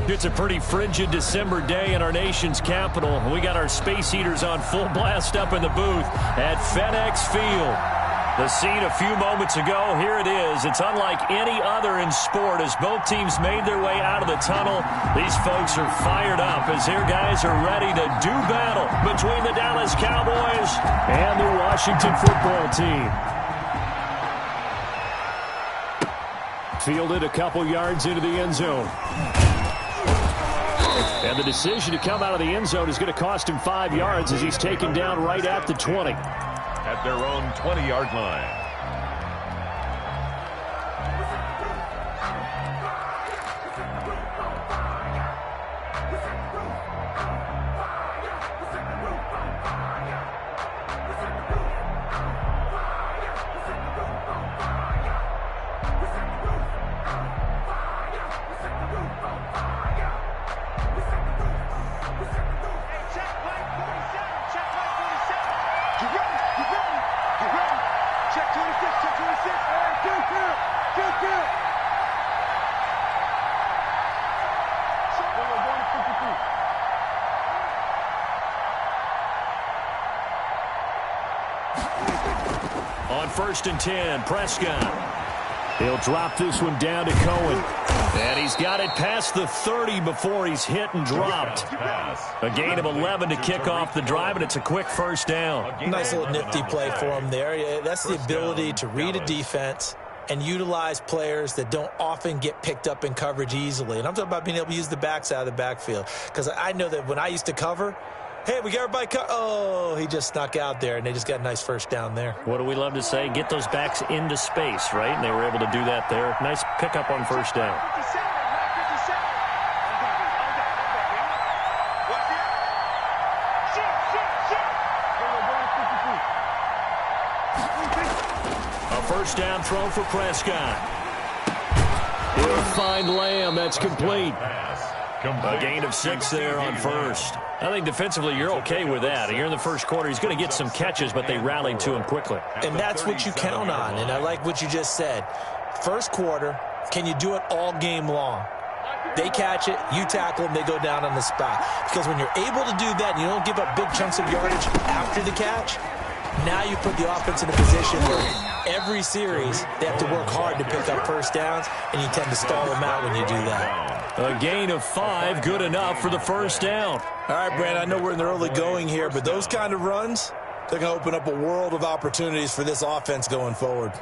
It's a pretty frigid December day in our nation's capital. We got our space heaters on full blast up in the booth at FedEx Field. The scene a few moments ago, here it is. It's unlike any other in sport as both teams made their way out of the tunnel. These folks are fired up as their guys are ready to do battle between the Dallas Cowboys and the Washington football team. Fielded a couple yards into the end zone. And the decision to come out of the end zone is going to cost him 5 yards as he's taken down right at the 20. At their own 20-yard line. On 1st and 10, Prescott. He'll drop this one down to Cohen. And he's got it past the 30 before he's hit and dropped. A gain of 11 to kick off the drive, and it's a quick first down. Nice little nifty play for him there. That's the ability to read a defense and utilize players that don't often get picked up in coverage easily. And I'm talking about being able to use the backside of the backfield. Because I know that when I used to cover, hey, we got everybody oh, he just snuck out there, and they just got a nice first down there. What do we love to say? Get those backs into space, right? And they were able to do that there. Nice pickup on first down. A first down throw for Prescott. He'll find Lamb. That's complete. A gain of 6 there on first. I think defensively you're okay with that. Here in the first quarter, he's going to get some catches, but they rallied to him quickly. And that's what you count on, and I like what you just said. First quarter, can you do it all game long? They catch it, you tackle them, they go down on the spot. Because when you're able to do that and you don't give up big chunks of yardage after the catch, now you put the offense in a position where every series they have to work hard to pick up first downs, and you tend to stall them out when you do that. A gain of 5, good enough for the first down. All right, Brandon, I know we're in the early going here, but those kind of runs, they're going to open up a world of opportunities for this offense going forward.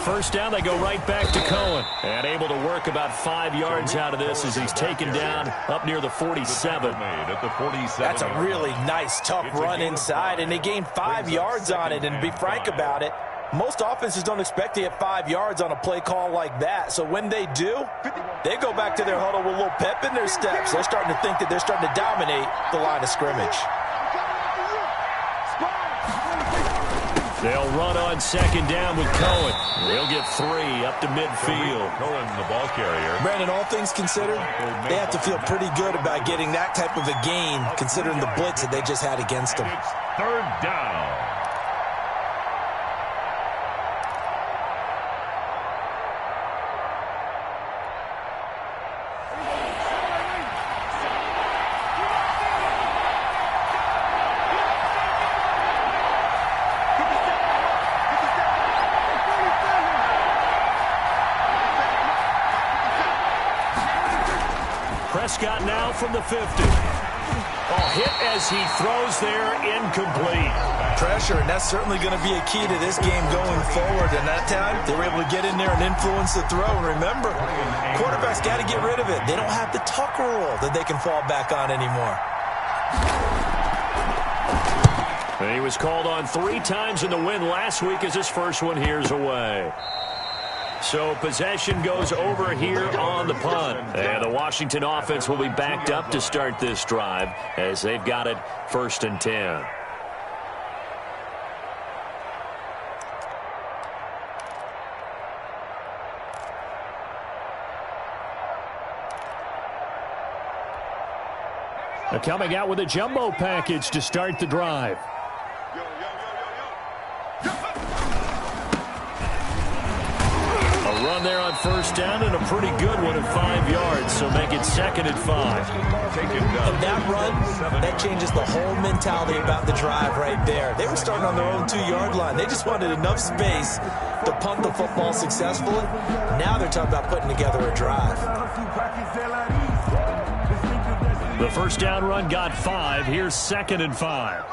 First down, they go right back to Cohen. And able to work about 5 yards out of this as he's taken down up near the 47. That's a really nice, tough run inside, and they gained 5 yards on it. And to be frank about it, most offenses don't expect to get 5 yards on a play call like that. So when they do, they go back to their huddle with a little pep in their steps. They're starting to think that they're starting to dominate the line of scrimmage. They'll run on second down with Cohen. They'll get 3 up to midfield. Cohen, the ball carrier. Brandon, all things considered, they have to feel pretty good about getting that type of a gain, considering the blitz that they just had against them. It's 3rd down. Prescott now from the 50. Hit as he throws there, incomplete. Pressure, and that's certainly going to be a key to this game going forward. And that time, they were able to get in there and influence the throw. And remember, quarterbacks got to get rid of it. They don't have the Tucker rule that they can fall back on anymore. And he was called on 3 times in the win last week as his first one here's away. So possession goes over here on the punt. And the Washington offense will be backed up to start this drive as they've got it 1st and 10. They're coming out with a jumbo package to start the drive. A run there on first down and a pretty good one at 5 yards, so make it 2nd and 5. And that run, that changes the whole mentality about the drive right there. They were starting on their own 2-yard line. They just wanted enough space to punt the football successfully. Now they're talking about putting together a drive. The first down run got 5. Here's 2nd and 5.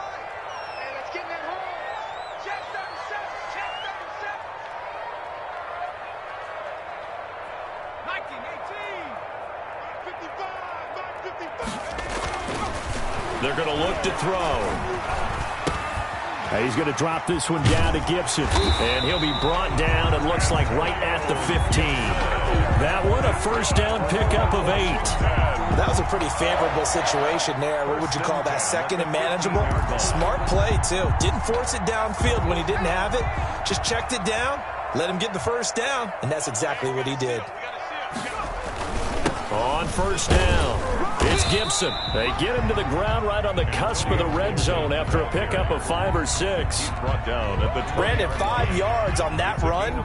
They're going to look to throw. He's going to drop this one down to Gibson. And he'll be brought down, it looks like, right at the 15. That one, a first down pickup of 8. That was a pretty favorable situation there. What would you call that? 2nd and manageable? Smart play, too. Didn't force it downfield when he didn't have it. Just checked it down, let him get the first down, and that's exactly what he did. On first down, it's Gibson. They get him to the ground right on the cusp of the red zone after a pickup of 5 or 6. Brandon, 5 yards on that run.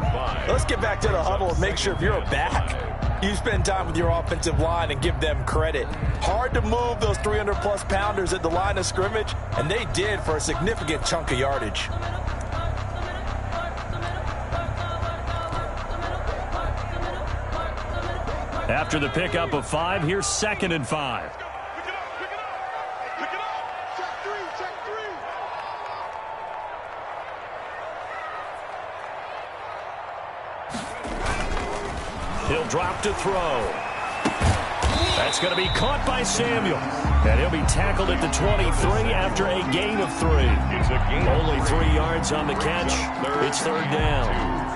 Let's get back to the huddle and make sure if you're a back, you spend time with your offensive line and give them credit. Hard to move those 300-plus pounders at the line of scrimmage, and they did for a significant chunk of yardage. After the pickup of 5, here's 2nd and 5. He'll drop to throw. That's going to be caught by Samuel. And he'll be tackled at the 23 after a gain of 3. Only 3 yards on the catch. It's 3rd down.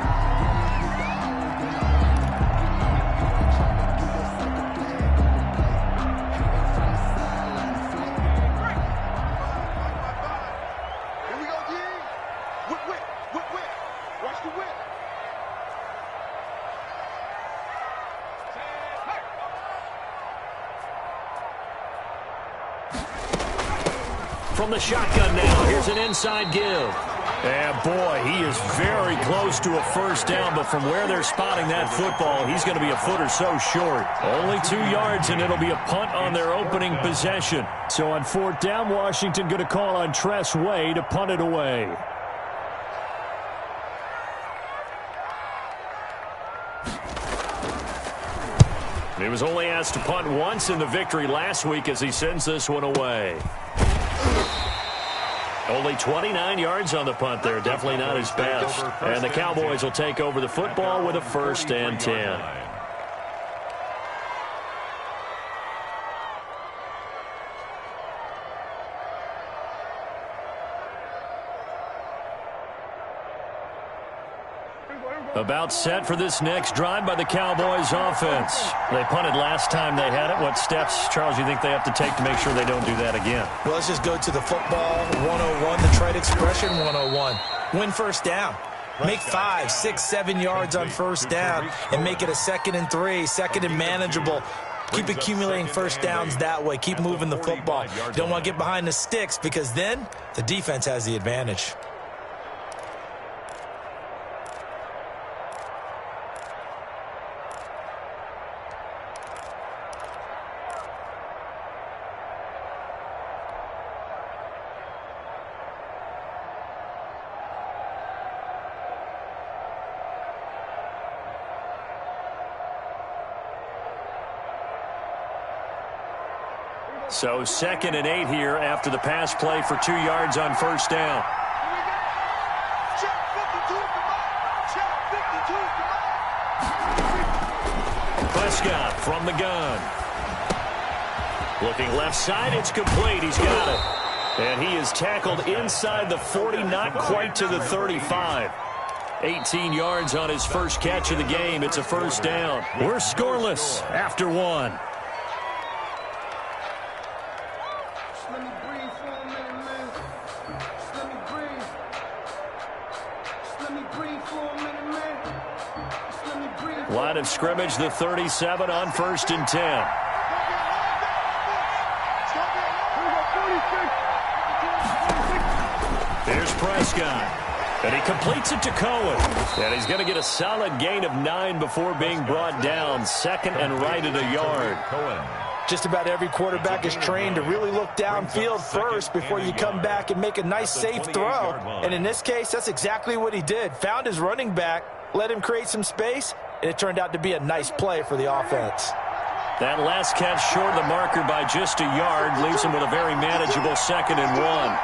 From the shotgun now, here's an inside give. And boy, he is very close to a first down, but from where they're spotting that football, he's going to be a foot or so short. Only 2 yards, and it'll be a punt on their opening possession. So on 4th down, Washington going to call on Tress Way to punt it away. He was only asked to punt once in the victory last week as he sends this one away. Only 29 yards on the punt there. Definitely not his best. And the Cowboys will take over the football with a 1st and 10. About set for this next drive by the Cowboys offense. They punted last time they had it. What steps, Charles, you think they have to take to make sure they don't do that again? Well, let's just go to the football 101, the trade expression 101. Win first down. Make 5, 6, 7 yards on first down and make it a 2nd and 3, 2nd and manageable. Keep accumulating first downs that way. Keep moving the football. You don't want to get behind the sticks because then the defense has the advantage. So 2nd and 8 here after the pass play for 2 yards on first down. Prescott from the gun. Looking left side, it's complete. He's got it. And he is tackled inside the 40, not quite to the 35. 18 yards on his first catch of the game. It's a first down. We're scoreless after 1. Line of scrimmage, the 37 on 1st and 10. Prescott. And he completes it to Cohen. And he's going to get a solid gain of 9 before being brought down. Second and right at a yard. Just about every quarterback is trained to really look downfield first before you come back and make a nice, safe throw. And in this case, that's exactly what he did. Found his running back, let him create some space, and it turned out to be a nice play for the offense. That last catch short of the marker by just a yard leaves him with a very manageable 2nd and 1.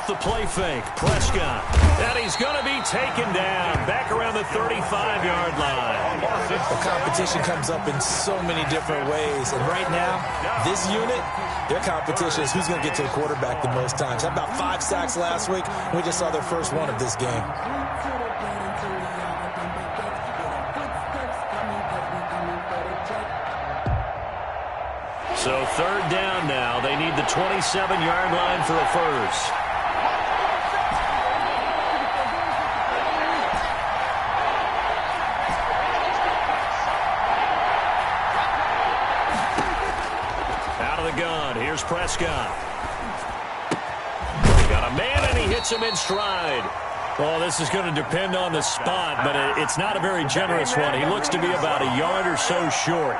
The play fake, Prescott, and he's going to be taken down back around the 35-yard line. The competition comes up in so many different ways, and right now, this unit, their competition is who's going to get to the quarterback the most times. How about 5 sacks last week? We just saw their first one of this game. So 3rd down now. They need the 27-yard line for a first. Here's Prescott. Got a man, and he hits him in stride. Well, this is going to depend on the spot, but it's not a very generous one. He looks to be about a yard or so short.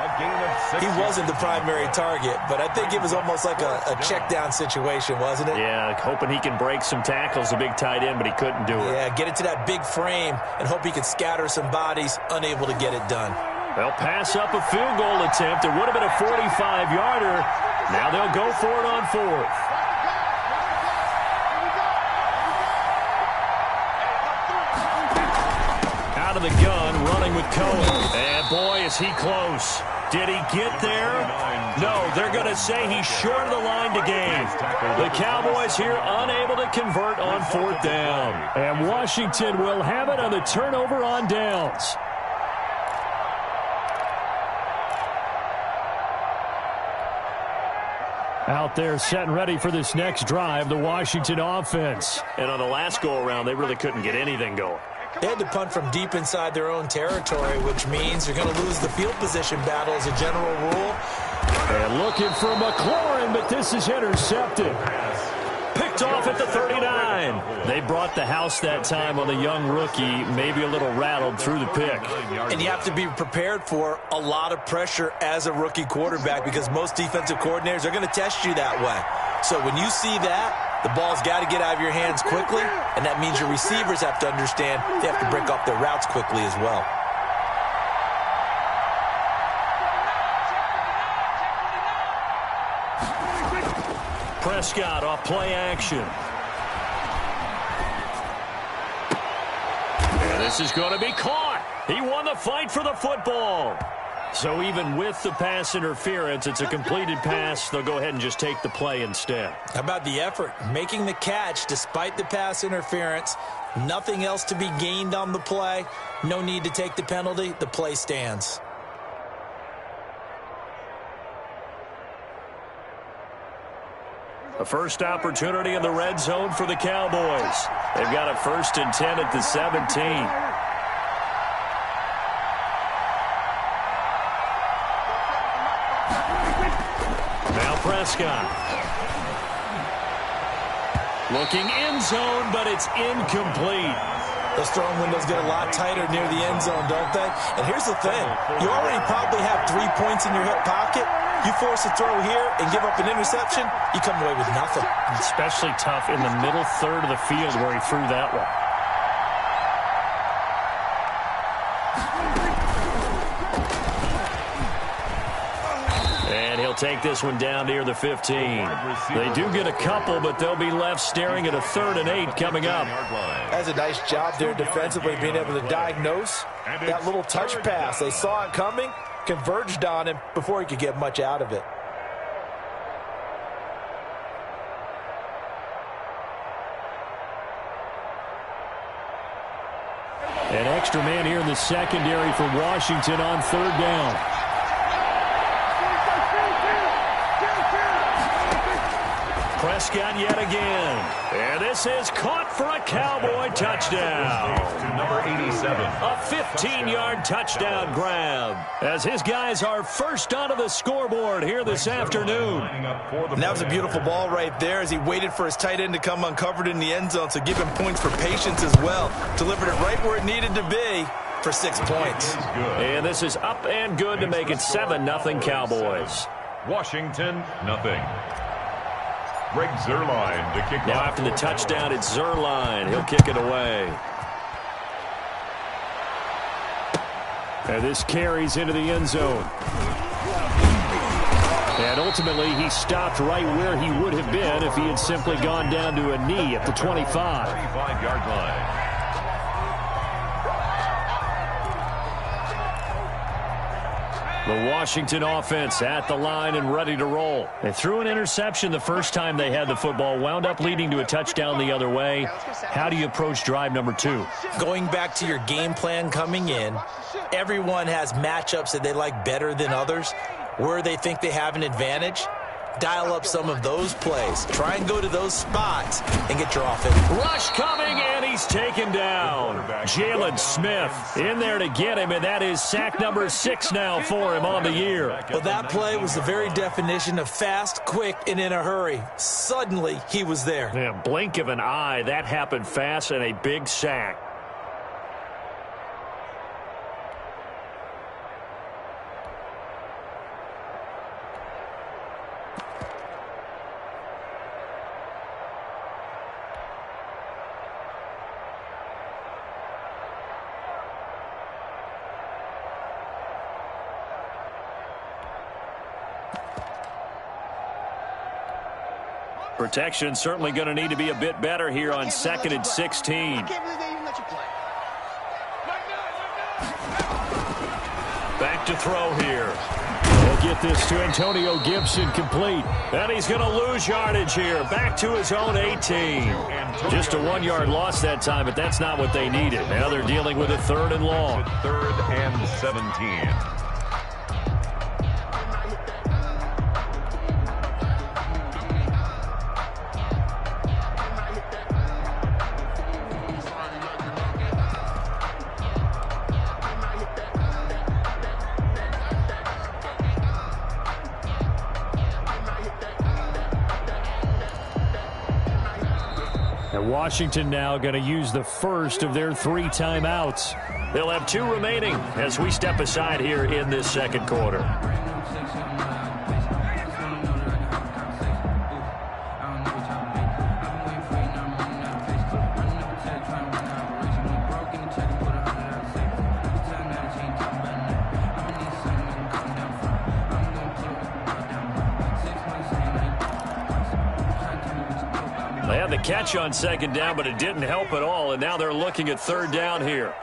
He wasn't the primary target, but I think it was almost like a check-down situation, wasn't it? Yeah, hoping he can break some tackles, a big tight end, but he couldn't do it. Yeah, get it to that big frame and hope he can scatter some bodies, unable to get it done. They'll pass up a field goal attempt. It would have been a 45-yarder. Now they'll go for it on 4th. Out of the gun, running with Cohen. And boy, is he close. Did he get there? No, they're going to say he's short of the line to gain. The Cowboys here unable to convert on 4th down. And Washington will have it on the turnover on downs. Out there set and ready for this next drive, the Washington offense. And on the last go-around, they really couldn't get anything going. They had to punt from deep inside their own territory, which means you're going to lose the field position battle as a general rule. And looking for McLaurin, but this is intercepted. Picked off at the 39. They brought the house that time on the young rookie, maybe a little rattled through the pick. And you have to be prepared for a lot of pressure as a rookie quarterback because most defensive coordinators are going to test you that way. So when you see that, the ball's got to get out of your hands quickly, and that means your receivers have to understand they have to break off their routes quickly as well. Prescott off play action. And this is going to be caught. He won the fight for the football. So even with the pass interference, it's a completed pass. They'll go ahead and just take the play instead. How about the effort? Making the catch despite the pass interference. Nothing else to be gained on the play. No need to take the penalty. The play stands. A first opportunity in the red zone for the Cowboys. They've got a 1st and 10 at the 17. Now Prescott. Looking end zone, but it's incomplete. Those throwing windows get a lot tighter near the end zone, don't they? And here's the thing. You already probably have 3 points in your hip pocket. You force a throw here and give up an interception, you come away with nothing. Especially tough in the middle third of the field where he threw that one. And he'll take this one down near the 15. They do get a couple, but they'll be left staring at a 3rd and 8 coming up. That's a nice job there defensively, being able to diagnose that little touch pass. They saw it coming, converged on him before he could get much out of it. An extra man here in the secondary for Washington on 3rd down. Prescott yet again. And this is caught for a Cowboy touchdown. To number 87. A 15-yard touchdown grab as his guys are first onto the scoreboard here this afternoon. And that was a beautiful ball right there as he waited for his tight end to come uncovered in the end zone, so give him points for patience as well. Delivered it right where it needed to be for 6 points. And this is up and good to make it 7-0 Cowboys. Washington, nothing. Greg Zuerlein to kick now off. After the touchdown, it's Zuerlein. He'll kick it away. And this carries into the end zone. And ultimately, he stopped right where he would have been if he had simply gone down to a knee at the 25. 35-yard line. The Washington offense at the line and ready to roll. They threw an interception the first time they had the football, wound up leading to a touchdown the other way. How do you approach drive number 2? Going back to your game plan coming in, everyone has matchups that they like better than others. Where they think they have an advantage, dial up some of those plays. Try and go to those spots and get your offense. Rush coming, and he's taken down. Jalen Smith in there to get him, and that is sack number 6 now for him on the year. Well, that play was the very definition of fast, quick, and in a hurry. Suddenly, he was there. Yeah, blink of an eye, that happened fast, and a big sack. Protection certainly going to need to be a bit better here on 2nd and 16. Back to throw here. He'll get this to Antonio Gibson complete. And he's going to lose yardage here. Back to his own 18. Just a 1-yard loss that time, but that's not what they needed. Now they're dealing with a 3rd and long. 3rd and 17. Washington now going to use the first of their 3 timeouts. They'll have 2 remaining as we step aside here in this second quarter. They had the catch on 2nd down, but it didn't help at all, and now they're looking at 3rd down here.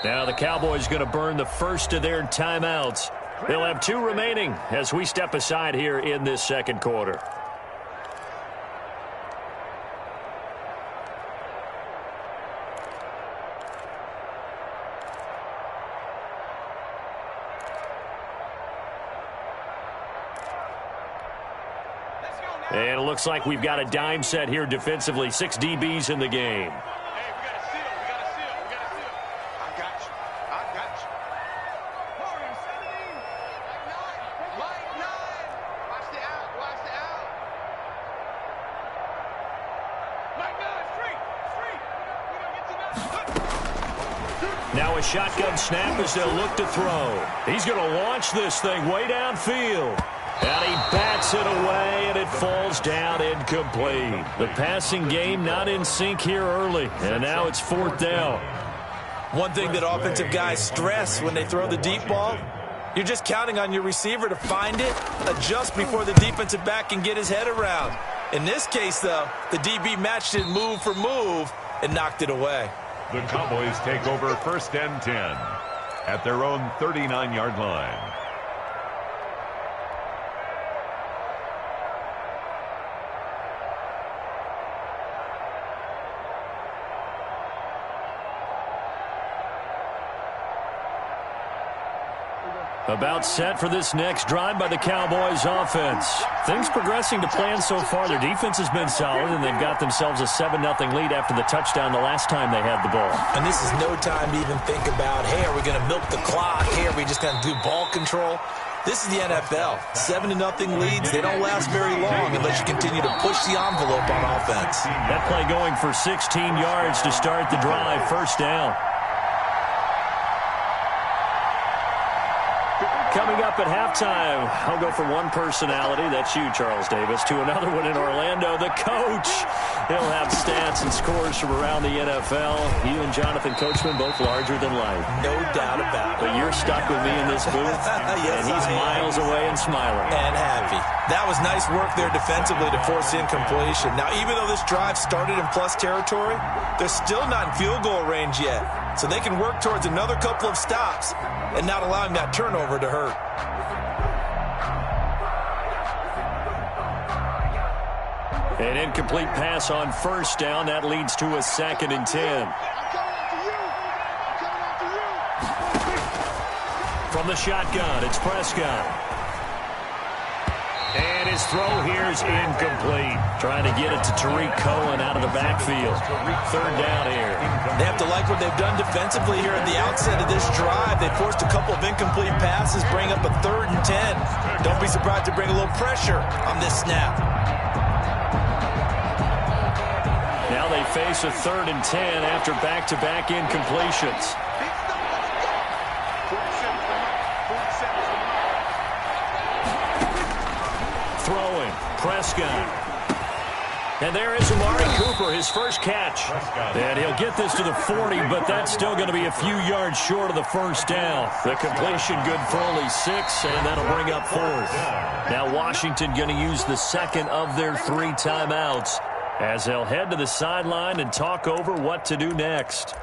Now the Cowboys going to burn the first of their timeouts. They'll have 2 remaining as we step aside here in this second quarter. And it looks like we've got a dime set here defensively. 6 DBs in the game. Hey, we got a seal. We got a seal. We got a seal. I got you. I got you. Corey, 17. Mike 9. Watch the out. Watch the out. Mike 9. Straight. Straight. We don't get to that. Now a shotgun snap as they'll look to throw. He's going to launch this thing way downfield. And he bats it away, and it falls down incomplete. The passing game not in sync here early, and now it's 4th down. One thing that offensive guys stress when they throw the deep ball, you're just counting on your receiver to find it, adjust before the defensive back can get his head around. In this case, though, the DB matched it move for move and knocked it away. The Cowboys take over 1st and 10 at their own 39-yard line. About set for this next drive by the Cowboys offense. Things progressing to plan so far. Their defense has been solid, and they've got themselves a 7-0 lead after the touchdown the last time they had the ball. And this is no time to even think about, hey, are we going to milk the clock? Hey, are we just going to do ball control? This is the NFL. 7-0 leads, they don't last very long unless you continue to push the envelope on offense. That play going for 16 yards to start the drive, first down. Coming up at halftime, I'll go from one personality, that's you, Charles Davis, to another one in Orlando, the coach. He'll have stats and scores from around the NFL. You and Jonathan Coachman, both larger than life. No doubt about it. But you're stuck with me in this booth, yes, and he's miles away and smiling. And happy. That was nice work there defensively to force incompletion. Now, even though this drive started in plus territory, they're still not in field goal range yet. So they can work towards another couple of stops and not allowing that turnover to hurt. An incomplete pass on first down. That leads to a 2nd and 10. From the shotgun, it's Prescott. And his throw here is incomplete. Trying to get it to Tariq Cohen out of the backfield. 3rd down here. They have to like what they've done defensively here at the outset of this drive. They forced a couple of incomplete passes, bring up a 3rd and 10. Don't be surprised to bring a little pressure on this snap. Now they face a 3rd and 10 after back-to-back incompletions. Throwing, Prescott. And there is Amari Cooper, his first catch. And he'll get this to the 40, but that's still going to be a few yards short of the first down. The completion good for only 6, and that'll bring up 4th. Now Washington going to use the second of their 3 timeouts as they'll head to the sideline and talk over what to do next.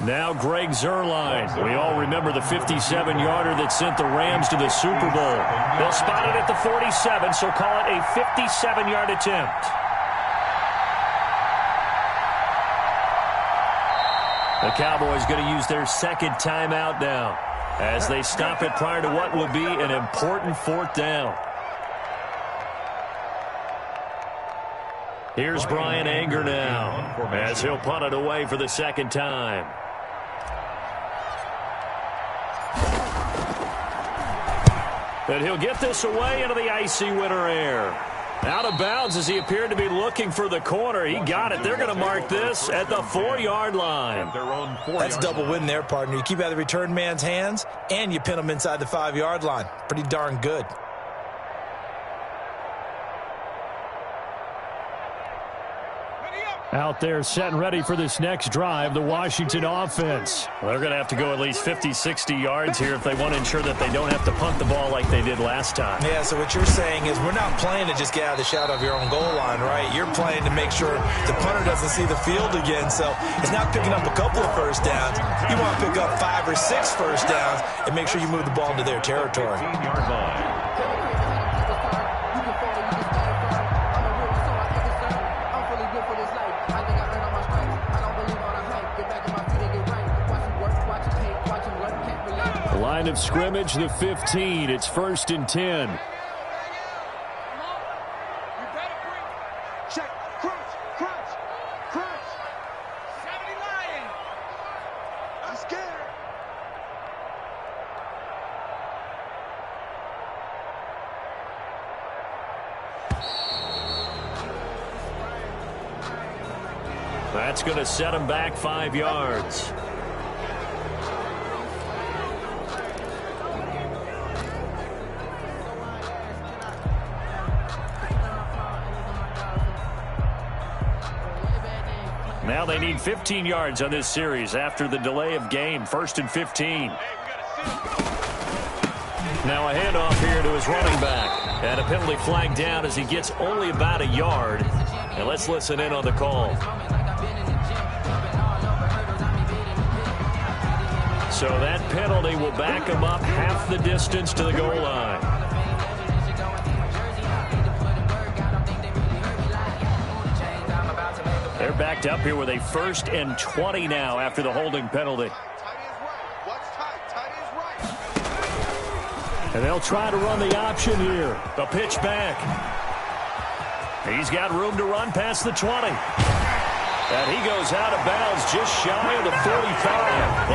Now Greg Zuerlein. We all remember the 57-yarder that sent the Rams to the Super Bowl. They'll spot it at the 47, so call it a 57-yard attempt. The Cowboys going to use their second timeout now as they stop it prior to what will be an important 4th down. Here's Brian Anger now as he'll punt it away for the 2nd time. And he'll get this away into the icy winter air. Out of bounds as he appeared to be looking for the corner. He got it. They're going to mark this at the 4-yard line. That's a double win there, partner. You keep out of the return man's hands, and you pin him inside the 5-yard line. Pretty darn good. Out there set and ready for this next drive, the Washington offense. Well, they're going to have to go at least 50, 60 yards here if they want to ensure that they don't have to punt the ball like they did last time. Yeah, so what you're saying is we're not playing to just get out of the shadow of your own goal line, right? You're playing to make sure the punter doesn't see the field again. So it's not picking up a couple of first downs. You want to pick up 5 or 6 first downs and make sure you move the ball into their territory. 15-yard line. Line of scrimmage, the 15. It's 1st and 10. Check. Crunch. 79. I'm scared. That's going to set him back 5 yards. Now they need 15 yards on this series after the delay of game. 1st and 15. Now a handoff here to his running back. And a penalty flag down as he gets only about a yard. And let's listen in on the call. So that penalty will back them up half the distance to the goal line. They're backed up here with a 1st and 20 now after the holding penalty. And they'll try to run the option here. The pitch back. He's got room to run past the 20. And he goes out of bounds just shy of the 45.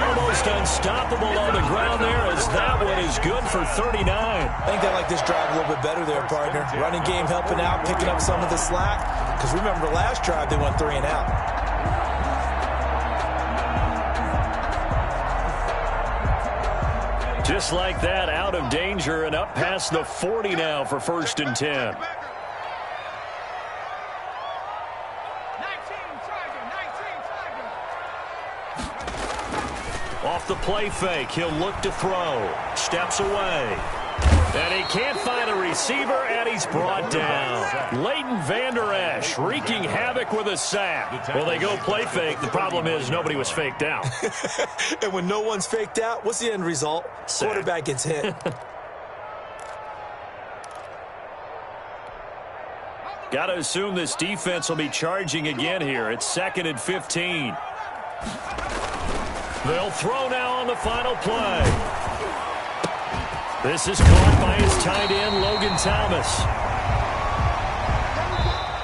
Almost unstoppable on the ground there as that one is good for 39. I think they like this drive a little bit better there, partner. Running game helping out, picking up some of the slack. Because remember, the last drive they went 3 and out. Just like that, out of danger and up past the 40 now for 1st and 10. Off the play fake, he'll look to throw. Steps away. And he can't find a receiver, and he's brought down. Leighton Vander Esch wreaking havoc with a sack. Well, they go play fake. The problem is nobody was faked out. And when no one's faked out, what's the end result? Sack. Quarterback gets hit. Got to assume this defense will be charging again here. It's 2nd and 15. They'll throw now on the final play. This is caught by his tight end, Logan Thomas.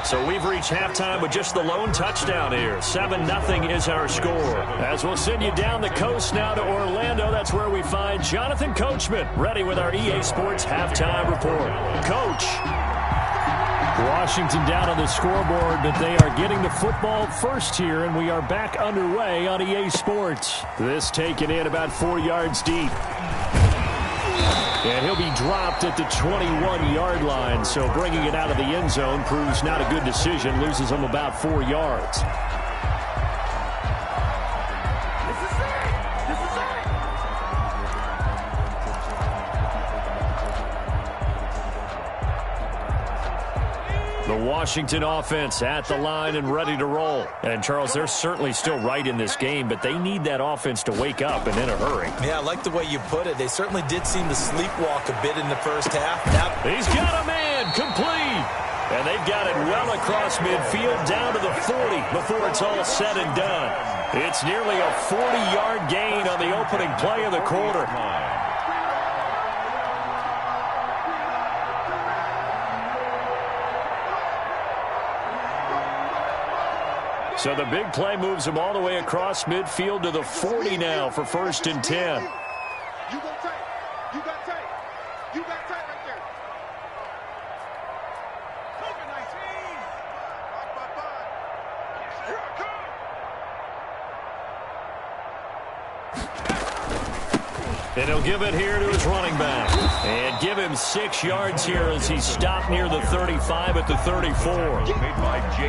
So we've reached halftime with just the lone touchdown here. 7-0 is our score. As we'll send you down the coast now to Orlando, that's where we find Jonathan Coachman, ready with our EA Sports halftime report. Coach. Washington down on the scoreboard, but they are getting the football first here, and we are back underway on EA Sports. This taken in about 4 yards deep. And he'll be dropped at the 21-yard line, so bringing it out of the end zone proves not a good decision, loses him about 4 yards. The Washington offense at the line and ready to roll. And, Charles, they're certainly still right in this game, but they need that offense to wake up and in a hurry. Yeah, I like the way you put it. They certainly did seem to sleepwalk a bit in the first half. Now he's got a man complete. And they've got it well across midfield down to the 40 before it's all said and done. It's nearly a 40-yard gain on the opening play of the quarter. So the big play moves him all the way across midfield to the 40 now for 1st and 10. You got tape. You got tape. You got tape right there. COVID-19. Here I come. And he'll give it here to his running back. And give him 6 yards here as he stopped near the 35 at the 34.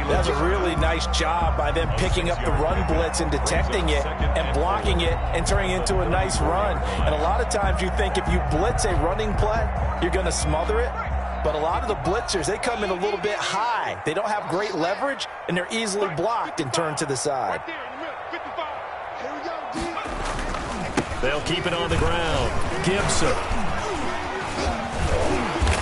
That's a really nice job by them picking up the run blitz and detecting it and blocking it and turning it into a nice run. And a lot of times you think if you blitz a running play, you're going to smother it. But a lot of the blitzers, they come in a little bit high. They don't have great leverage, and they're easily blocked and turned to the side. They'll keep it on the ground. Gibson.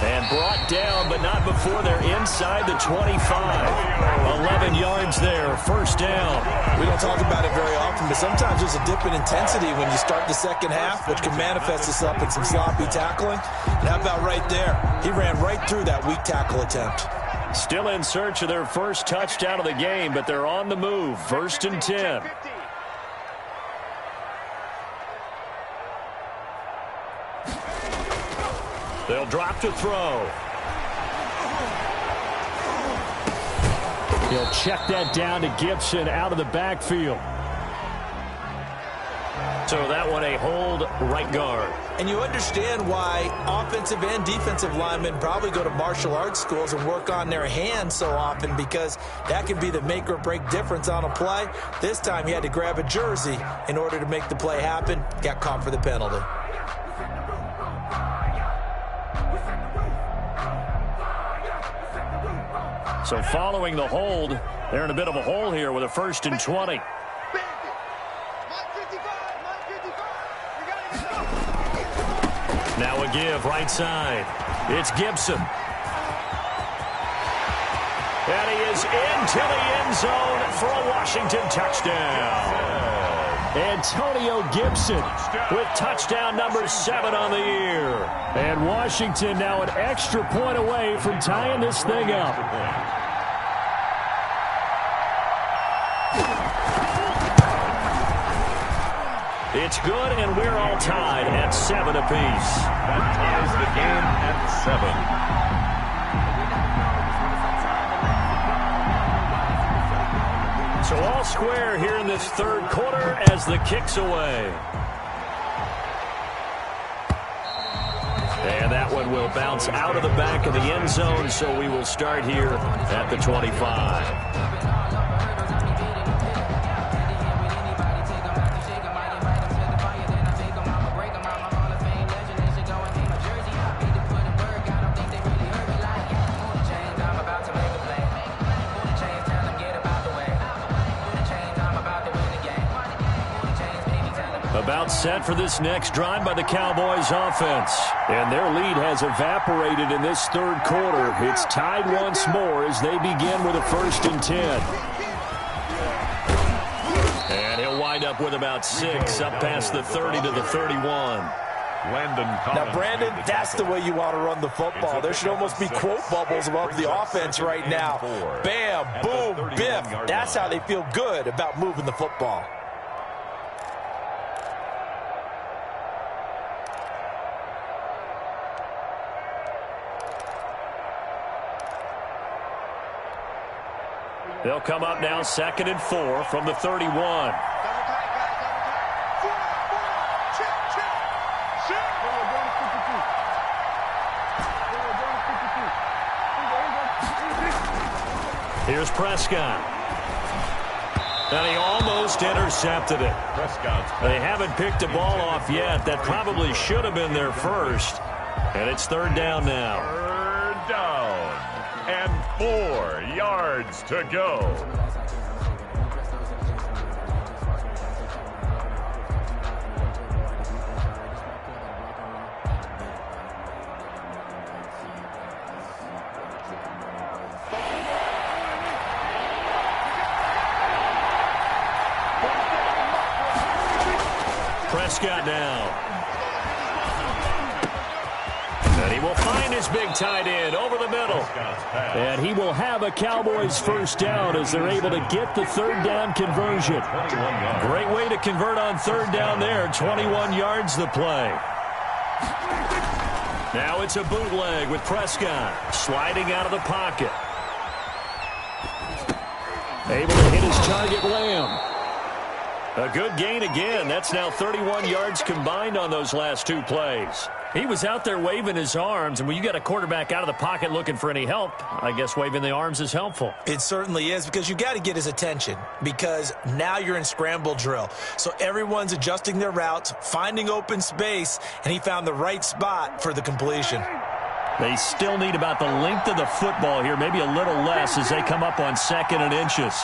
And brought down, but not before they're inside the 25. 11 yards there, 1st down. We don't talk about it very often, but sometimes there's a dip in intensity when you start the second half, which can manifest itself in some sloppy tackling. And how about right there? He ran right through that weak tackle attempt. Still in search of their first touchdown of the game, but they're on the move. 1st and 10. They'll drop to throw. He'll check that down to Gibson out of the backfield. So that one a hold right guard. And you understand why offensive and defensive linemen probably go to martial arts schools and work on their hands so often, because that can be the make or break difference on a play. This time he had to grab a jersey in order to make the play happen. Got caught for the penalty. So following the hold, they're in a bit of a hole here with a 1st and 20. Now a give right side. It's Gibson. And he is into the end zone for a Washington touchdown. Antonio Gibson with touchdown number 7 on the year. And Washington now an extra point away from tying this thing up. It's good, and we're all tied at 7 apiece. That ties the game at 7. So all square here in this third quarter as the kick's away. And that one will bounce out of the back of the end zone, so we will start here at the 25. About set for this next drive by the Cowboys offense. And their lead has evaporated in this third quarter. It's tied once more as they begin with a 1st and 10. And he'll wind up with about 6 up past the 30 to the 31. Now, Brandon, that's the way you want to run the football. There should almost be quote bubbles above the offense right now. Bam, boom, biff. That's how they feel good about moving the football. They'll come up now 2nd and 4 from the 31. Here's Prescott. And he almost intercepted it. They haven't picked a ball off yet. That probably should have been their first. And it's 3rd down now. 3rd down. And 4 yards to go. Prescott now. And he will find his big tight end over the middle. And he will have a Cowboys 1st down as they're able to get the 3rd down conversion. Great way to convert on 3rd down there. 21 yards the play. Now it's a bootleg with Prescott sliding out of the pocket. Able to hit his target, Lamb. A good gain again. That's now 31 yards combined on those last 2 plays. He was out there waving his arms, and when you got a quarterback out of the pocket looking for any help, I guess waving the arms is helpful. It certainly is, because you got to get his attention, because now you're in scramble drill. So everyone's adjusting their routes, finding open space, and he found the right spot for the completion. They still need about the length of the football here, maybe a little less as they come up on 2nd and inches.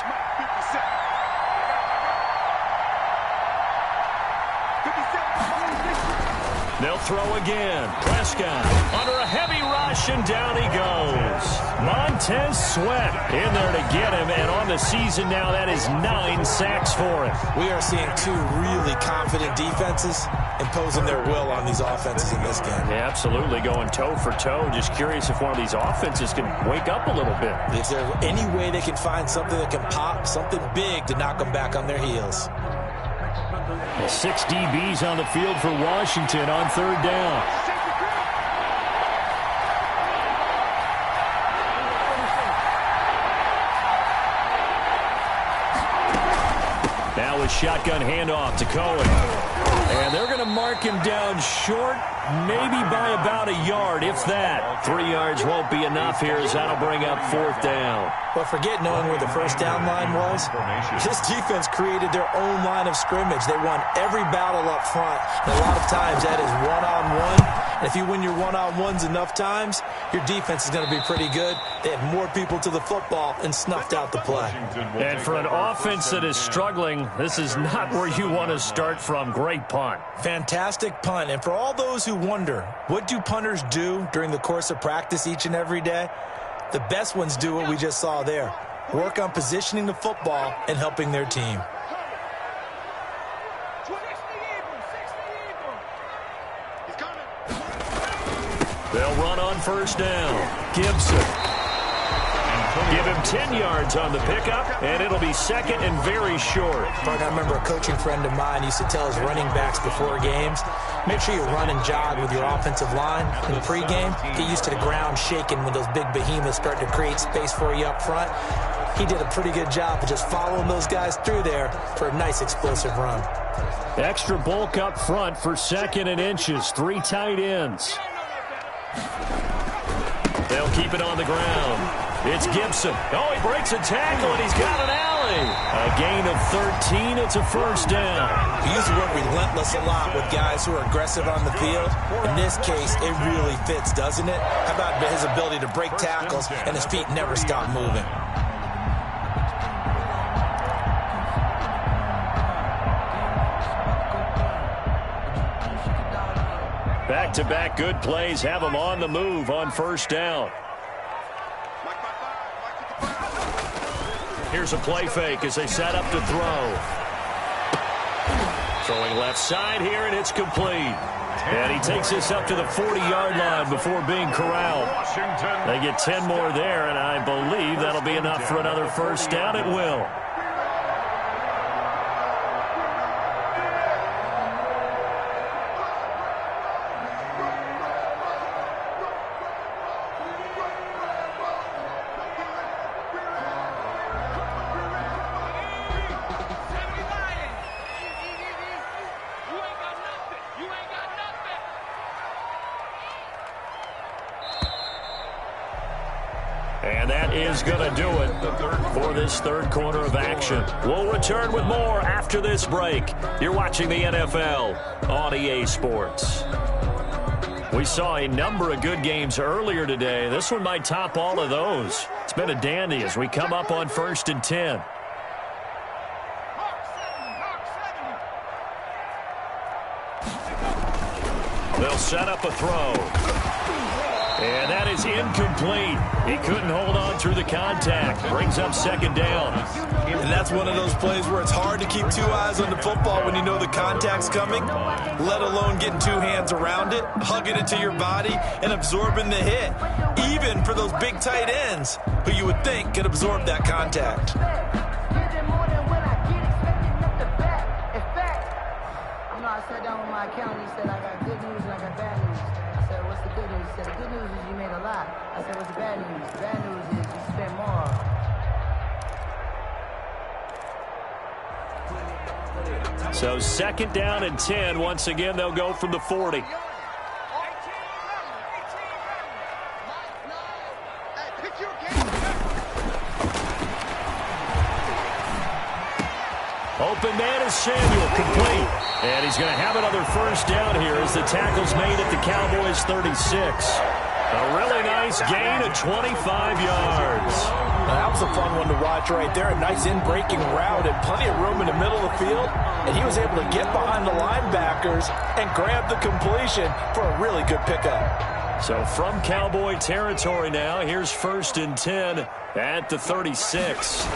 They'll throw again. Prescott under a heavy rush, and down he goes. Montez Sweat in there to get him, and on the season now, that is 9 sacks for him. We are seeing 2 really confident defenses imposing their will on these offenses in this game. Yeah, absolutely, going toe for toe. Just curious if one of these offenses can wake up a little bit. Is there any way they can find something that can pop, something big to knock them back on their heels? 6 DBs on the field for Washington on 3rd down. Now a shotgun handoff to Cohen. And they're going to mark him down short, maybe by about a yard, if that. 3 yards won't be enough here as that'll bring up 4th down. But forget knowing where the 1st down line was. This defense created their own line of scrimmage. They won every battle up front. And a lot of times that is one-on-one And if you win your one-on-ones enough times, your defense is going to be pretty good. They had more people to the football and snuffed out the play. And for an offense that is struggling, this is not where you want to start from. Great punt. Fantastic punt. And for all those who wonder, what do punters do during the course of practice each and every day? The best ones do what we just saw there. Work on positioning the football and helping their team. They'll run on first down. Gibson. Give him 10 yards on the pickup, and it'll be second and very short. I remember a coaching friend of mine used to tell his running backs before games, make sure you run and jog with your offensive line in the pregame. Get used to the ground shaking when those big behemoths start to create space for you up front. He did a pretty good job of just following those guys through there for a nice explosive run. Extra bulk up front for second and inches. 3 tight ends. They'll keep it on the ground. It's Gibson. Oh, he breaks a tackle, and he's got an alley. A gain of 13. It's a first down. We use the word relentless a lot with guys who are aggressive on the field. In this case, it really fits, doesn't it? How about his ability to break tackles and his feet never stop moving? Back-to-back good plays have them on the move on first down. Here's a play fake as they set up to throw. Throwing left side here, and it's complete. And he takes this up to the 40-yard line before being corralled. They get 10 more there, and I believe that'll be enough for another first down. It will. And that is going to do it for this third quarter of action. We'll return with more after this break. You're watching the NFL on EA Sports. We saw a number of good games earlier today. This one might top all of those. It's been a dandy as we come up on 1st and 10. They'll set up a throw. And that is incomplete. He couldn't hold on through the contact. Brings up second down. And that's one of those plays where it's hard to keep 2 eyes on the football when you know the contact's coming, let alone getting 2 hands around it, hugging it to your body, and absorbing the hit, even for those big tight ends who you would think could absorb that contact. I sat down with my accountant. He said, I got good news and I got bad news. I said, what's the good news? He said, the good news is you made a lot. I said, what's the bad news? The bad news is you spent more. So 2nd down and 10. Once again, they'll go from the 40. Open man is Samuel, complete. And he's going to have another first down here as the tackle's made at the Cowboys' 36. A really nice gain of 25 yards. That was a fun one to watch right there. A nice in-breaking route and plenty of room in the middle of the field. And he was able to get behind the linebackers and grab the completion for a really good pickup. So from Cowboy territory now, here's 1st and 10 at the 36.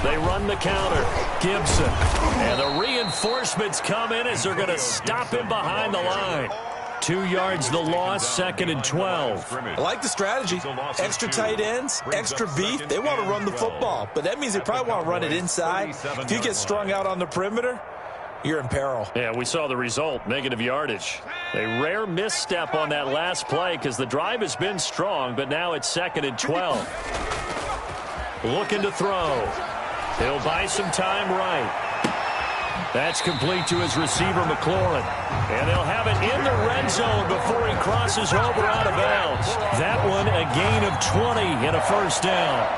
They run the counter. Gibson. And the reinforcements come in as they're going to stop him behind the line. 2 yards the loss, 2nd and 12. I like the strategy. Extra tight ends, extra beef. They want to run the football, but that means they probably want to run it inside. If you get strung out on the perimeter, you're in peril. Yeah, we saw the result, negative yardage. A rare misstep on that last play because the drive has been strong, but now it's 2nd and 12. Looking to throw. He'll buy some time right. That's complete to his receiver, McLaurin. And they'll have it in the red zone before he crosses over out of bounds. That one a gain of 20 and a first down.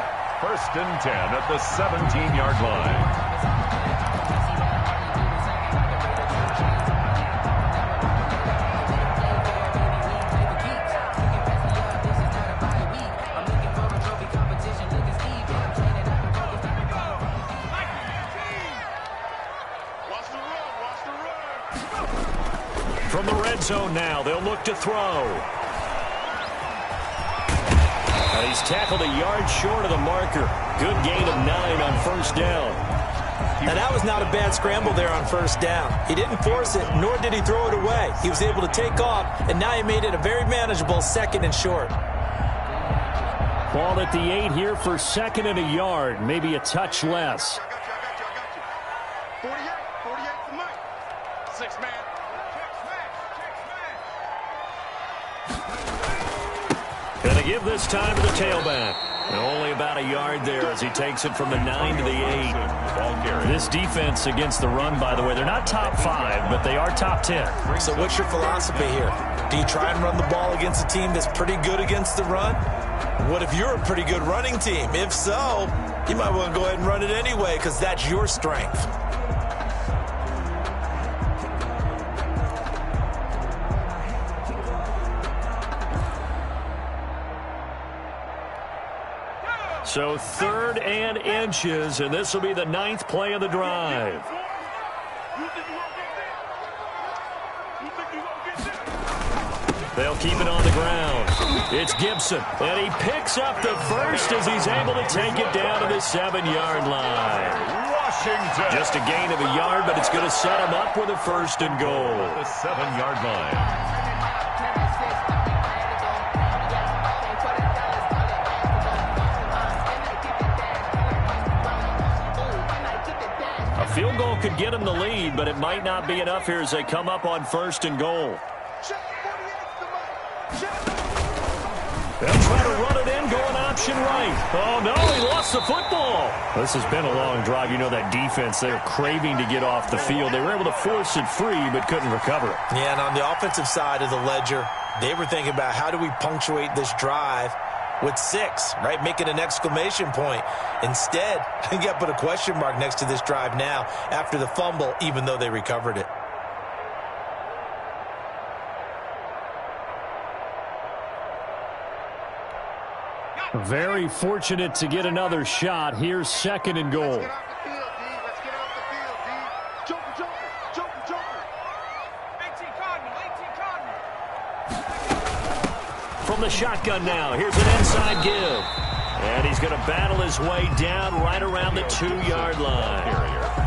1st and 10 at the 17-yard line. From the red zone now, they'll look to throw. And he's tackled a yard short of the marker. Good gain of 9 on first down. And that was not a bad scramble there on first down. He didn't force it, nor did he throw it away. He was able to take off, and now he made it a very manageable 2nd and short. Ball at the 8 here for 2nd and a yard, maybe a touch less. I got you. 48 for Mike. 6 man. Going to give this time to the tailback. And only about a yard there as he takes it from the 9 to the 8. This defense against the run, by the way, they're not top 5, but they are top 10. So what's your philosophy here? Do you try and run the ball against a team that's pretty good against the run? What if you're a pretty good running team? If so, you might want to go ahead and run it anyway because that's your strength. So 3rd and inches, and this will be the 9th play of the drive. They'll keep it on the ground. It's Gibson, and he picks up the first as he's able to take it down to the 7-yard line. Washington. Just a gain of a yard, but it's going to set him up with a 1st and goal. The 7-yard line. Field goal could get him the lead, but it might not be enough here as they come up on 1st and goal. They'll try to run it in, going option right. Oh, no, he lost the football. This has been a long drive. You know that defense, they're craving to get off the field. They were able to force it free, but couldn't recover it. Yeah, and on the offensive side of the ledger, they were thinking about how do we punctuate this drive with 6, right? Making an exclamation point. Instead, you got to put a question mark next to this drive now after the fumble, even though they recovered it. Very fortunate to get another shot. Here's 2nd and goal. Let's get off the field, D. Let's get off the field, D. Jumper. 18 Cardinal. From the shotgun now, here's an inside give. And he's going to battle his way down right around the 2-yard line.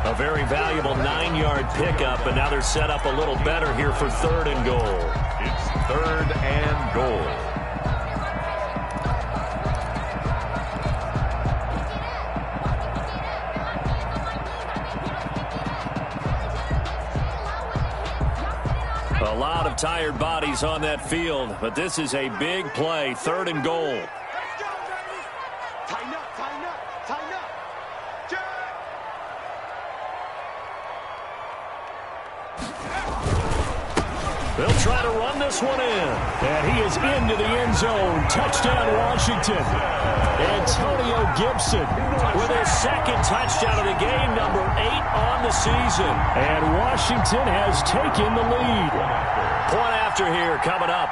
A very valuable 9-yard pickup, and now they're set up a little better here for 3rd and goal. It's 3rd and goal. A lot of tired bodies on that field, but this is a big play. 3rd and goal. Let's go, baby. Tighten up. Jack. They'll try to run this one in. And he is into the end zone. Touchdown, Washington. Antonio Gibson with his 2nd touchdown of the game, number 8 on the season. And Washington has taken the lead. Point after here coming up.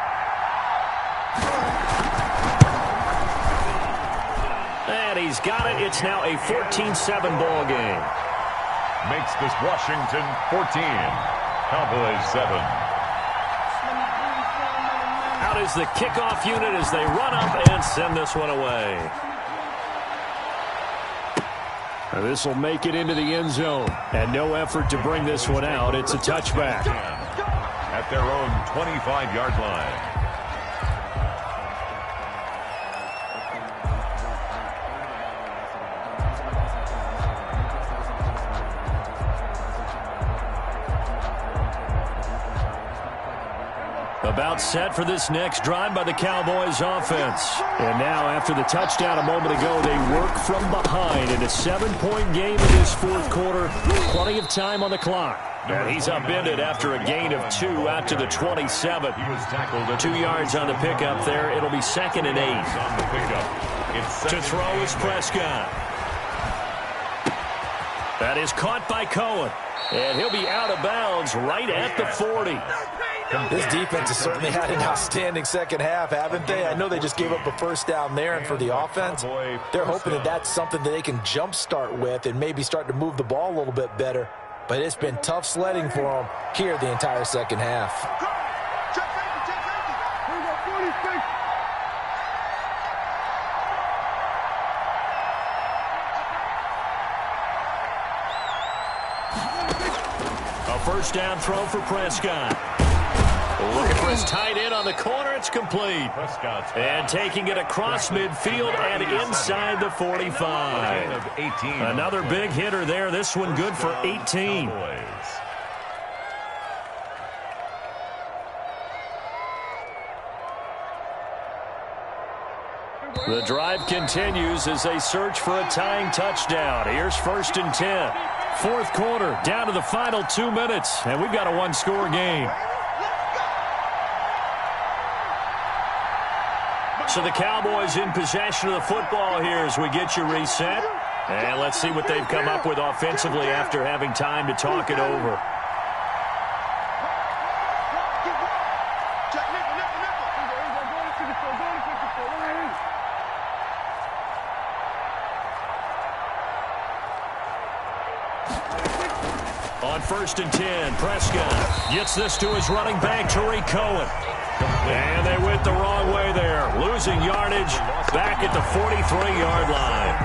And he's got it. It's now a 14-7 ball game. Makes this Washington 14. Cowboys 7. Out is the kickoff unit as they run up and send this one away. This will make it into the end zone. And no effort to bring this one out. It's a touchback. At their own 25-yard line. About set for this next drive by the Cowboys offense. And now after the touchdown a moment ago, they work from behind in a 7-point game in this 4th quarter. Plenty of time on the clock. And he's upended after a gain of 2 out to the 27. He was tackled 2 yards on the pickup there. It'll be 2nd and 8. on the pickup. To throw is Prescott. That is caught by Cohen. And he'll be out of bounds right at the 40. This defense has certainly had an outstanding second half, haven't they? I know they just gave up a first down there, and for the offense, they're hoping that that's something that they can jumpstart with and maybe start to move the ball a little bit better but it's been tough sledding for them here the entire second half. Check safety, check safety. Here we go, 46. A first down throw for Prescott. Looking for his tight end on the corner. It's complete. And taking it across midfield and inside the 45. Another big hitter there. This one good for 18. The drive continues as they search for a tying touchdown. Here's 1st and 10. Fourth quarter, down to the final 2 minutes, and we've got a one-score game. So the Cowboys in possession of the football here as we get you reset. And let's see what they've come up with offensively after having time to talk it over. On 1st and 10, Prescott gets this to his running back, Tariq Cohen. And they went the wrong way there, losing yardage back at the 43-yard line.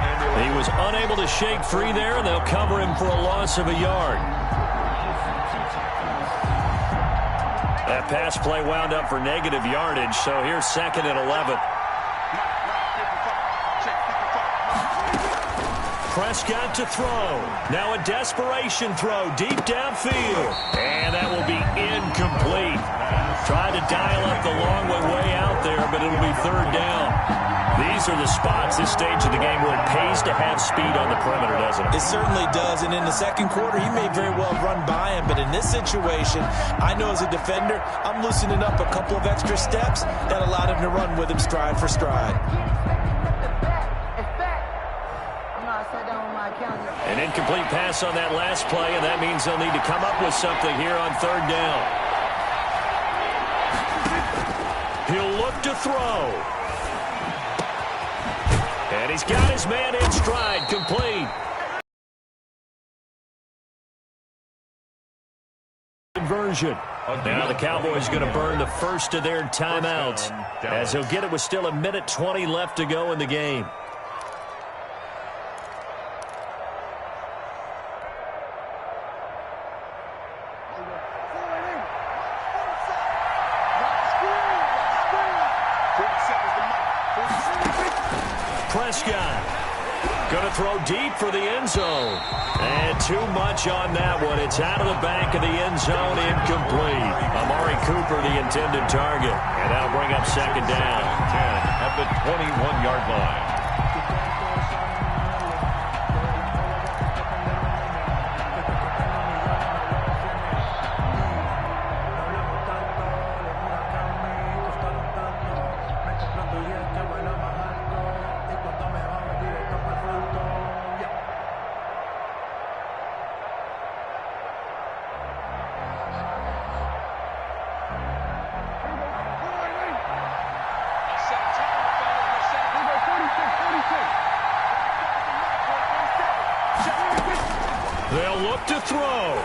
He was unable to shake free there, and they'll cover him for a loss of a yard. That pass play wound up for negative yardage, so here's 2nd and 11. Prescott to throw. Now a desperation throw deep downfield. And that will be incomplete. Tried to dial up the long way out there, but it'll be 3rd down. These are the spots, this stage of the game, where it pays to have speed on the perimeter, doesn't it? It certainly does, and in the second quarter, he may very well run by him, but in this situation, I know as a defender, I'm loosening up a couple of extra steps that allowed him to run with him stride for stride. An incomplete pass on that last play, and that means they'll need to come up with something here on 3rd down. He'll look to throw. And he's got his man in stride, complete. Conversion. Now the Cowboys going to burn the first of their timeouts, as he'll get it with still 1:20 left to go in the game. Prescott going to throw deep for the end zone. And too much on that one. It's out of the back of the end zone, incomplete. Amari Cooper, the intended target. And that'll bring up 2nd down. 10 at the 21-yard line. They'll look to throw.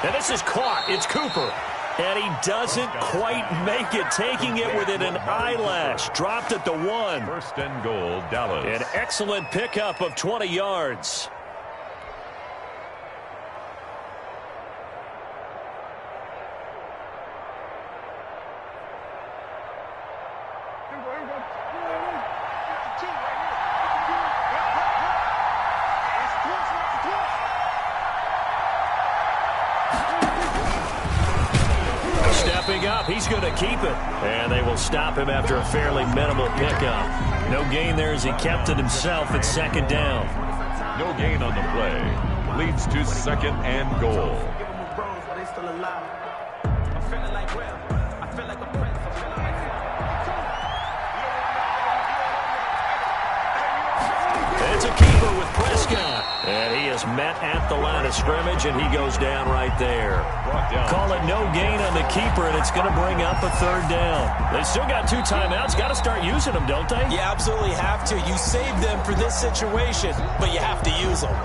And this is caught. It's Cooper. And he doesn't quite make it, taking it within an eyelash. Dropped at the 1. 1st and goal, Dallas. An excellent pickup of 20 yards. Up, he's going to keep it, and they will stop him after a fairly minimal pickup. No gain there as he kept it himself at 2nd down. No gain on the play. Leads to 2nd and goal. It's a keeper with Prescott. And he is met at the line of scrimmage, and he goes down right there. Call it no gain on the keeper, and it's going to bring up a 3rd down. They still got 2 timeouts. Got to start using them, don't they? You absolutely have to. You save them for this situation, but you have to use them.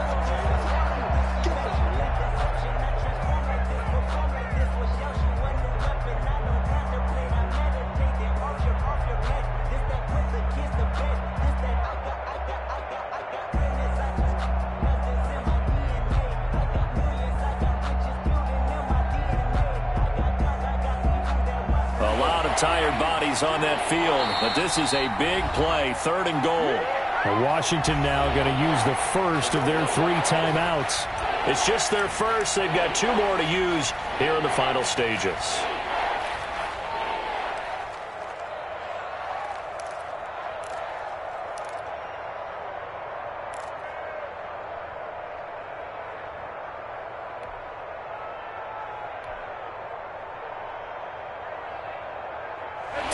of tired bodies on that field, but this is a big play, 3rd and goal. And Washington now going to use the first of their 3 timeouts. It's just their first. They've got 2 more to use here in the final stages.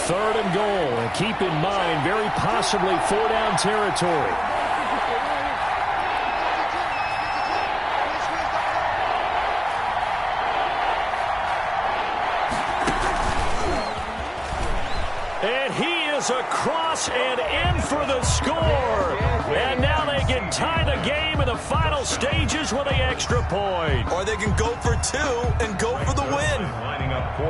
Third and goal, and keep in mind, very possibly 4-down territory. And he is across and in for the score. And now they can tie the game in the final stages with an extra point. Or they can go for 2 and go for the win.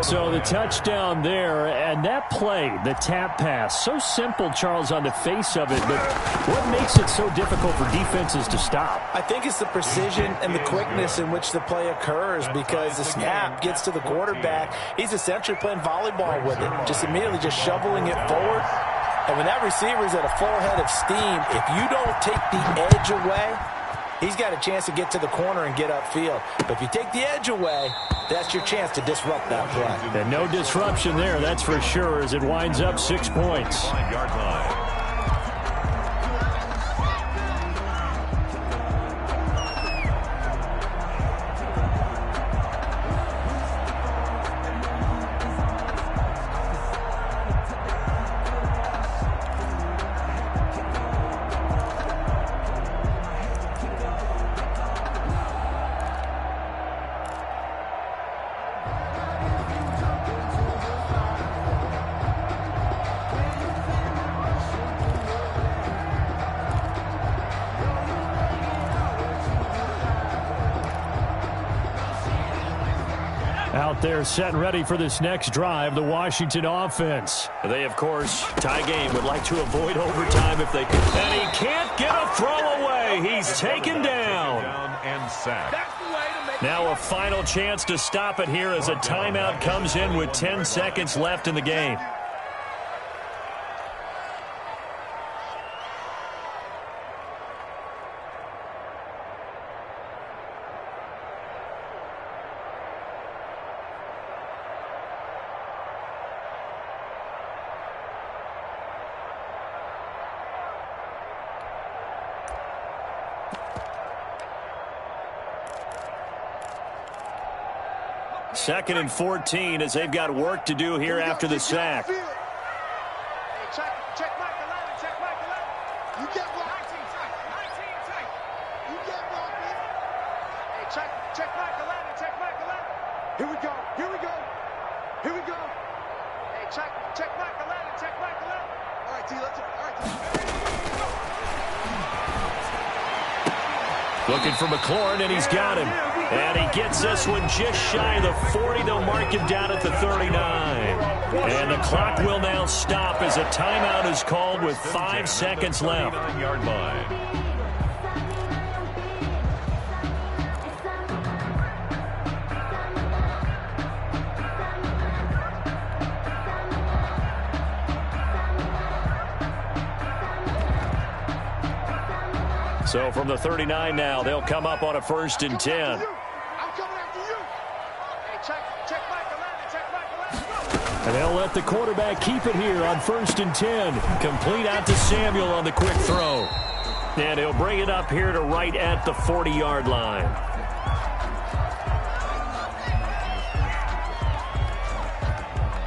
So the touchdown there, and that play, the tap pass, so simple, Charles, on the face of it, but what makes it so difficult for defenses to stop? I think it's the precision and the quickness in which the play occurs, because the snap gets to the quarterback. He's essentially playing volleyball with it, just immediately just shoveling it forward. And when that receiver is at a full head of steam, if you don't take the edge away, he's got a chance to get to the corner and get upfield. But if you take the edge away, that's your chance to disrupt that play. And no disruption there, that's for sure, as it winds up 6 points. 5-yard line. Out there set and ready for this next drive, the Washington offense. They, of course, tie game, would like to avoid overtime if they could. And he can't get a throw away. He's taken down. And sacked. Now a final chance to stop it here as a timeout comes in with 10 seconds left in the game. Second and 14 as they've got work to do here after the sack. Hey, check Mike 11, check Mike 11. You get blocked. 19 tight. You get blocked, man. Hey, check Mike 11, check Mike 11. Here we go. Hey, check Mike 11, check Mike 11. All right, T, let's go. All right, T. Looking for McLaurin, and he's got him. And he gets this one just shy of the 40. They'll mark him down at the 39. And the clock will now stop as a timeout is called with 5 seconds left. 39-yard line. So from the 39 now, they'll come up on a 1st and 10. I'm coming after you. Hey, check Mike 11, check Mike 11. And they'll let the quarterback keep it here on 1st and 10. Complete out to Samuel on the quick throw. And he'll bring it up here to right at the 40-yard line.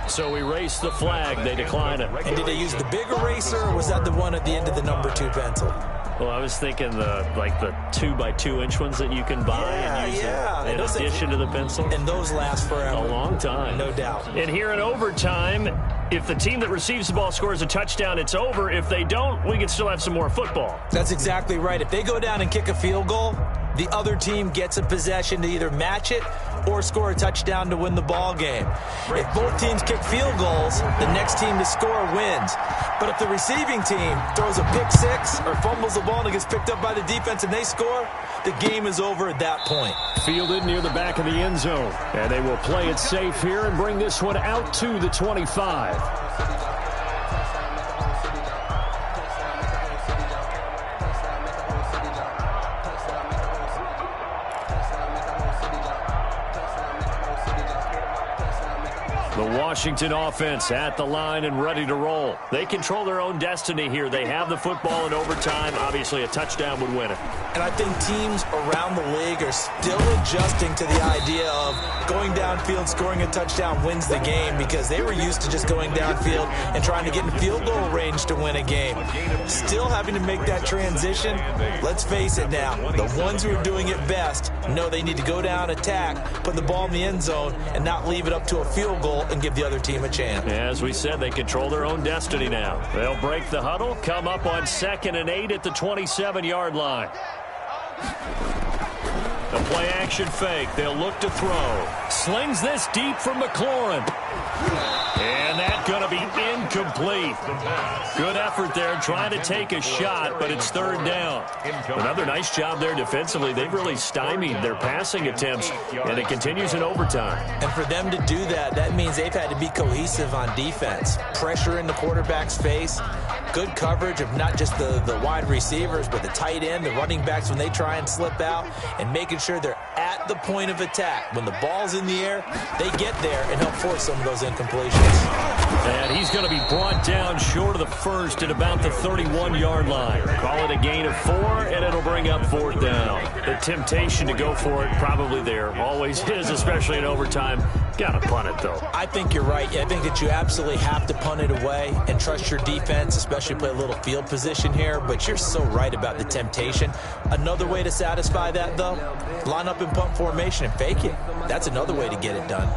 So erase the flag. They decline it. And did they use the big eraser, or was that the one at the end of the number 2 pencil? Well, I was thinking the 2x2-inch ones that you can buy and use in addition to the pencil. And those last forever. A long time. No doubt. And here in overtime, if the team that receives the ball scores a touchdown, it's over. If they don't, we can still have some more football. That's exactly right. If they go down and kick a field goal, the other team gets a possession to either match it or score a touchdown to win the ball game. If both teams kick field goals, the next team to score wins. But if the receiving team throws a pick six or fumbles the ball and it gets picked up by the defense and they score, the game is over at that point. Fielded near the back of the end zone. And they will play it safe here and bring this one out to the 25. The Washington offense at the line and ready to roll. They control their own destiny here. They have the football in overtime. Obviously, a touchdown would win it. And I think teams around the league are still adjusting to the idea of going downfield, scoring a touchdown wins the game, because they were used to just going downfield and trying to get in field goal range to win a game. Still having to make that transition. Let's face it now, the ones who are doing it best know they need to go down, attack, put the ball in the end zone, and not leave it up to a field goal and give the other team a chance. As we said, they control their own destiny now. They'll break the huddle, come up on 2nd and 8 at the 27-yard line. The play-action fake. They'll look to throw. Slings this deep from McLaurin. And that's going to be incomplete. Good effort there trying to take a shot, but it's 3rd down. Another nice job there defensively. They've really stymied their passing attempts, and it continues in overtime. And for them to do that, that means they've had to be cohesive on defense. Pressure in the quarterback's face. Good coverage of not just the wide receivers, but the tight end, the running backs when they try and slip out, and making sure they're at the point of attack. When the ball's in the air, they get there and help force some of those incompletions. And he's going to be brought down short of the first at about the 31-yard line. Call it a gain of 4, and it'll bring up 4th down. The temptation to go for it probably there. Always is, especially in overtime. Got to punt it, though. I think you're right. I think that you absolutely have to punt it away and trust your defense, especially play a little field position here. But you're so right about the temptation. Another way to satisfy that, though, line up in punt formation and fake it. That's another way to get it done.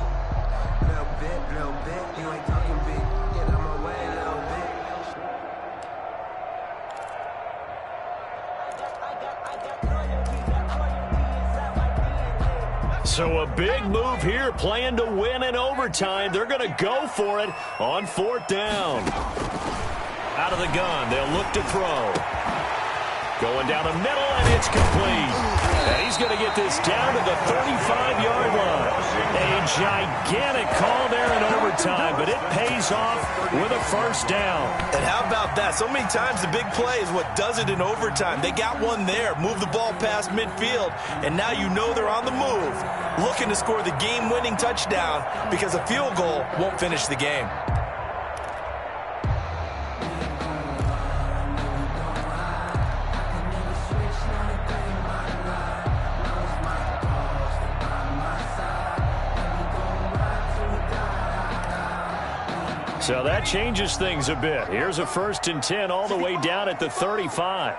So a big move here, playing to win in overtime. They're going to go for it on 4th down. Out of the gun, they'll look to throw. Going down the middle, and it's complete. And he's going to get this down to the 35-yard line. A gigantic call there in overtime, but it pays off with a 1st down. And how about that? So many times the big play is what does it in overtime. They got one there, move the ball past midfield, and now you know they're on the move, looking to score the game-winning touchdown, because a field goal won't finish the game. So that changes things a bit. Here's a 1st and 10 all the way down at the 35.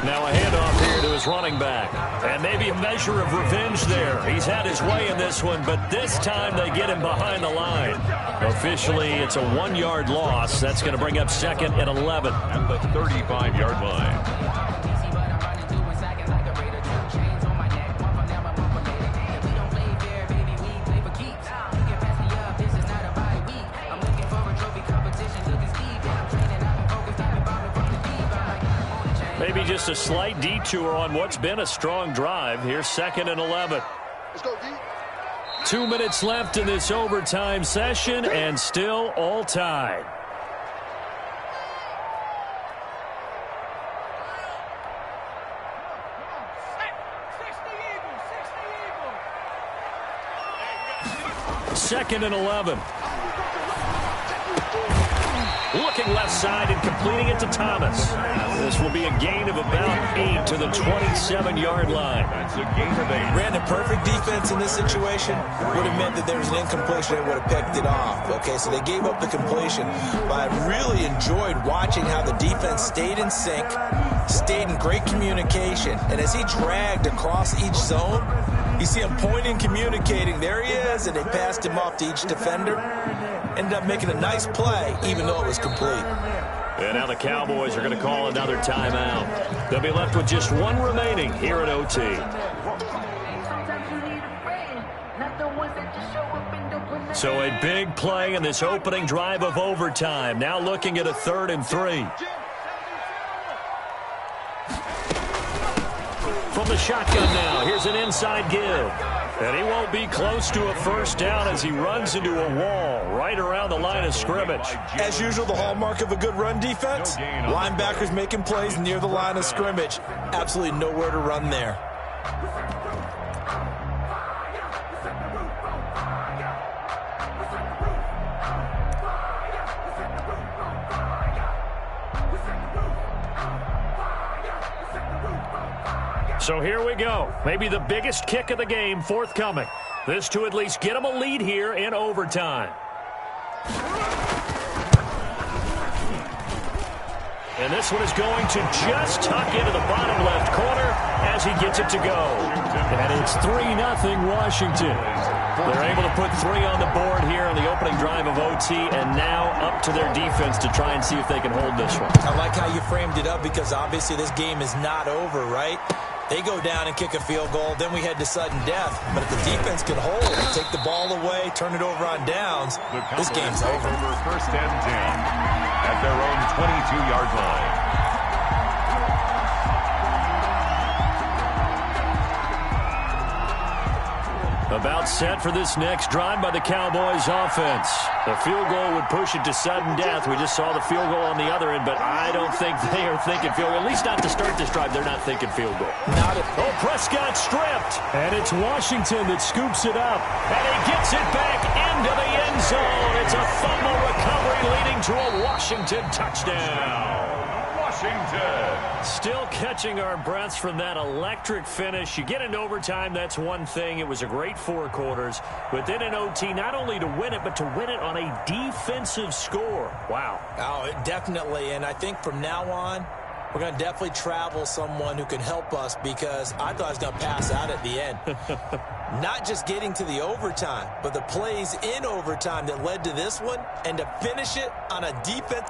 Now a handoff here to his running back. And maybe a measure of revenge there. He's had his way in this one, but this time they get him behind the line. Officially, it's a 1-yard loss. That's going to bring up 2nd and 11. At the 35-yard line. Maybe just a slight detour on what's been a strong drive. Here's 2nd and 11. Let's go, D. 2 minutes left in this overtime session, and still all tied. Second and 11. Looking left side and completing it to Thomas. This will be a gain of about 8 to the 27-yard line. That's a gain of 8. Ran a perfect defense in this situation. Would have meant that there was an incompletion and would have picked it off. Okay, so they gave up the completion. But I really enjoyed watching how the defense stayed in sync, stayed in great communication. And as he dragged across each zone, you see him pointing, communicating. There he is, and they passed him off to each defender. Ended up making a nice play, even though it was complete. And now the Cowboys are going to call another timeout. They'll be left with just one remaining here at OT. So a big play in this opening drive of overtime. Now looking at a 3rd and 3. From the shotgun now, here's an inside give. And he won't be close to a first down as he runs into a wall right around the line of scrimmage. As usual, the hallmark of a good run defense, linebackers making plays near the line of scrimmage. Absolutely nowhere to run there. So here we go. Maybe the biggest kick of the game forthcoming. This to at least get them a lead here in overtime. And this one is going to just tuck into the bottom left corner as he gets it to go. And it's 3-0 Washington. They're able to put 3 on the board here on the opening drive of OT, and now up to their defense to try and see if they can hold this one. I like how you framed it up because obviously this game is not over, right? They go down and kick a field goal, then we head to sudden death. But if the defense can hold, take the ball away, turn it over on downs, this game's over. First and 10 at their own 22-yard line. About set for this next drive by the Cowboys offense. The field goal would push it to sudden death. We just saw the field goal on the other end, but I don't think they are thinking field goal. At least not to start this drive. They're not thinking field goal. Oh, Prescott stripped. And it's Washington that scoops it up. And he gets it back into the end zone. It's a fumble recovery leading to a Washington touchdown. Washington. Still catching our breaths from that electric finish. You get into overtime, that's one thing. It was a great 4 quarters. But then in OT, not only to win it, but to win it on a defensive score. Wow. Oh, definitely. And I think from now on, we're going to definitely travel someone who can help us because I thought I was going to pass out at the end. Not just getting to the overtime, but the plays in overtime that led to this one and to finish it on a defense